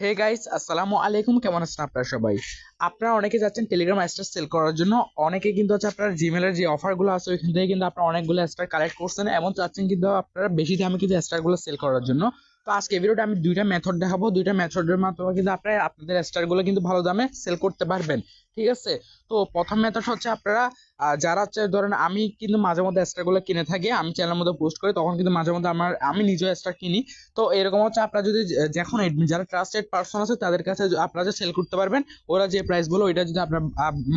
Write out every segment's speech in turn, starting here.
Hey guys, আসসালামু আলাইকুম। কেমন আছেন আপনারা সবাই? আপনারা অনেকে যাচ্ছেন টেলিগ্রাম স্টার সেল করার জন্য। অনেকে কিন্তু হচ্ছে আপনার জিমেলের যে অফারগুলো আছে ওইখান থেকে কিন্তু আপনারা অনেকগুলো স্টার কালেক্ট করছেন, এমন চাচ্ছেন কিন্তু আপনারা বেশি দামে কিন্তু স্টারগুলো সেল করার জন্য। তো আজকে এই ভিডিওটা আমি দুইটা মেথড দেখাবো। দুইটা মেথডের মাধ্যমে কিন্তু আপনারা আপনাদের স্টারগুলো কিন্তু ভালো দামে সেল করতে পারবেন। ঠিক আছে? তো প্রথম মেথড হচ্ছে আপনারা যারা হচ্ছে ধরেন, আমি কিন্তু মাঝে মধ্যে স্টারগুলো কিনে থাকি, আমি চ্যানেলের মধ্যে পোস্ট করি, তখন কিন্তু মাঝে মধ্যে আমি নিজেও স্টার কিনি। তো এরকম হচ্ছে আপনারা যদি যখন যারা ট্রাস্টেড পার্সন আছে তাদের কাছে আপনারা যে সেল করতে পারবেন, ওরা যে প্রাইস বলো ওইটা যদি আপনার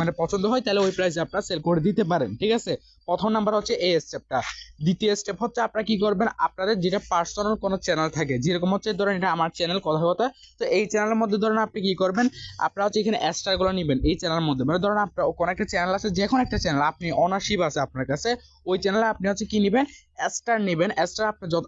মানে পছন্দ হয় তাহলে ওই প্রাইসে আপনারা সেল করে দিতে পারেন। ঠিক আছে? প্রথম নাম্বার হচ্ছে এই স্টেপটা। দ্বিতীয় স্টেপ হচ্ছে আপনারা কি করবেন, আপনাদের যেটা পার্সোনাল কোনো চ্যানেল থাকে, যেরকম হচ্ছে ধরেন এটা আমার চ্যানেল কথা কথা, তো এই চ্যানেলের মধ্যে ধরেন আপনি কি করবেন, আপনারা হচ্ছে এখানে স্টার গুলো নেবেন এই চ্যানেলের মধ্যে। মানে ধরেন আপনার কোনো একটা চ্যানেল আছে, যে কোনো একটা চ্যানেল আপনি অনারশিপ আছে আপনার কাছে, ওই চ্যানেলে আপনি হচ্ছে কি নেবেন, স্টার নেবেন। স্টার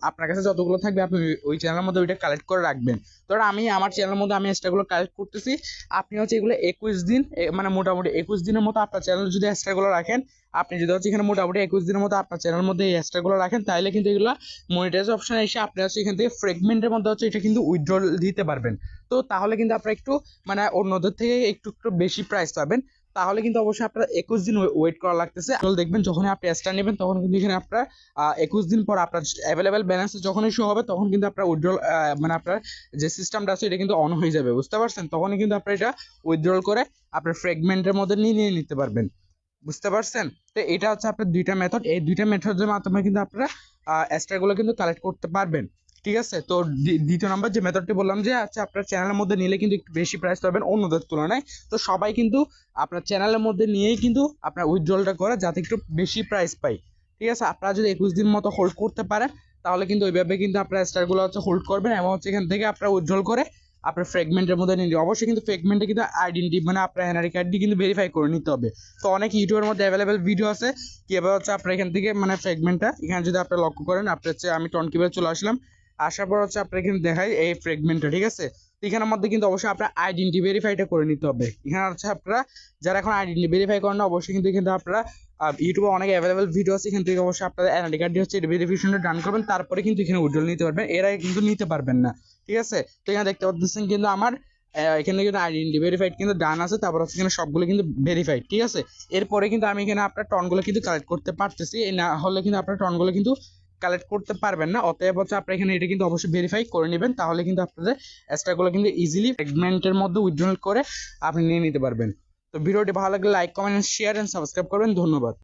আপনার কাছে যতগুলো থাকবে আপনি ওই চ্যানেলের মধ্যে ওইটা কালেক্ট করে রাখবেন। ধরো আমি আমার চ্যানেলের মধ্যে আমি স্টারগুলো কালেক্ট করতেছি, আপনি হচ্ছে এগুলো 21 দিন, মানে মোটামুটি 21 দিনের মতো আপনার চ্যানেল যদি স্টারগুলো রাখেন, আপনি যদি হচ্ছে এখানে মোটামুটি 21 দিনের মতো আপনার চ্যানেলের মধ্যে এই স্টারগুলো রাখেন, তাহলে কিন্তু এগুলো মনিটাইজ অপশন এসে আপনি হচ্ছে এখান থেকে ফ্রেগমেন্টের মধ্যে হচ্ছে এটা কিন্তু উইথড্রল দিতে পারবেন। তো তাহলে কিন্তু আপনার একটু মানে অন্যদের থেকে একটু একটু বেশি প্রাইস পাবেন। তাহলে কিন্তু অবশ্যই আপনার 21 দিন ওয়েট করা লাগতেছে। দেখবেন যখন আপনি স্টার নেবেন তখন কিন্তু এখানে আপনার 21 দিন পর আপনার অ্যাভেলেবেল ব্যালেন্স যখনই শো হবে তখন কিন্তু আপনার উইথড্রল মানে আপনার যে সিস্টেমটা আছে এটা কিন্তু অন হয়ে যাবে, বুঝতে পারছেন? তখনই কিন্তু আপনার এটা উইথড্রল করে আপনার ফ্রেগমেন্টের মধ্যে নিয়ে নিতে পারবেন, বুঝতে পারছেন? তো এটা হচ্ছে আপনার দুইটা মেথড। এই দুইটা মেথডের মাধ্যমে কিন্তু আপনারা স্টার গুলো কিন্তু কালেক্ট করতে পারবেন। ঠিক আছে? তো দ্বিতীয় নাম্বার যে মেথডটি বললাম যে আচ্ছা আপনার চ্যানেলের মধ্যে নিলে কিন্তু একটু বেশি প্রাইস পাবেন অন্যদের তুলনায়। তো সবাই কিন্তু আপনার চ্যানেলের মধ্যে নিয়েই কিন্তু আপনার উইথড্রলটা করে যাতে একটু বেশি প্রাইস পাই। ঠিক আছে? আপনারা যদি 21 দিন মতো হোল্ড করতে পারেন তাহলে কিন্তু ওইভাবে কিন্তু আপনার স্টারগুলো হচ্ছে হোল্ড করবেন, এবং হচ্ছে এখান থেকে আপনার উইথড্রল করে আপনার ফ্রেগমেন্টের মধ্যে নিয়ে অবশ্যই কিন্তু ফ্রেগমেন্টে কিন্তু আইডেন্টি মানে আপনার এনআরই কার্ডটি কিন্তু ভেরিফাই করে নিতে হবে। তো অনেক ইউটিউবের মধ্যে অ্যাভেলেবেল ভিডিও আছে কিভাবে হচ্ছে আপনার এখান থেকে মানে ফ্রেগমেন্টটা এখানে যদি আপনি লক্ষ্য করেন, আপনার হচ্ছে আমি টনকিভাবে চলে আসলাম, আসার পর হচ্ছে আপনার এখানে দেখাই এই ফ্রেগমেন্টটা। ঠিক আছে? এখানের মধ্যে কিন্তু অবশ্যই আপনার আইডেন্টি ভেরিফাইটা করে নিতে হবে। এখানে হচ্ছে আপনারা যারা এখন আইডেন্টি ভেরিফাই করেন না, অবশ্যই কিন্তু কিন্তু আপনারা ইউটিউবে অনেক অ্যাভেলেবেল ভিডিও আছে, এখান থেকে অবশ্যই আপনাদের এনআইডি কার্ডটি হচ্ছে ভেরিফিকেশনটা ডান করবেন, তারপরে কিন্তু এখানে উইথড্রল নিতে পারবেন, এরা কিন্তু নিতে পারবেন না। ঠিক আছে? তো এখানে দেখতে পাচ্ছেন কিন্তু আমার এখানে কিন্তু আইডেন্টি ভেরিফাইড কিন্তু ডান আছে, তারপর হচ্ছে এখানে সবগুলো কিন্তু ভেরিফাইড। ঠিক আছে? এরপরে কিন্তু আমি এখানে আপনার টনগুলো কিন্তু কালেক্ট করতে পারতেছি, না হলে কিন্তু আপনার টনগুলো কিন্তু কালেক্ট করতে পারবেন না। অতএব হচ্ছে আপনার এখানে এটা কিন্তু অবশ্যই ভেরিফাই করে নেবেন, তাহলে কিন্তু আপনাদের স্টারগুলো কিন্তু ইজিলি সেগমেন্টের মধ্যে উইথড্রল করে আপনি নিয়ে নিতে পারবেন। তো ভিডিওটি ভালো লাগলে like comment share and subscribe করবেন। ধন্যবাদ।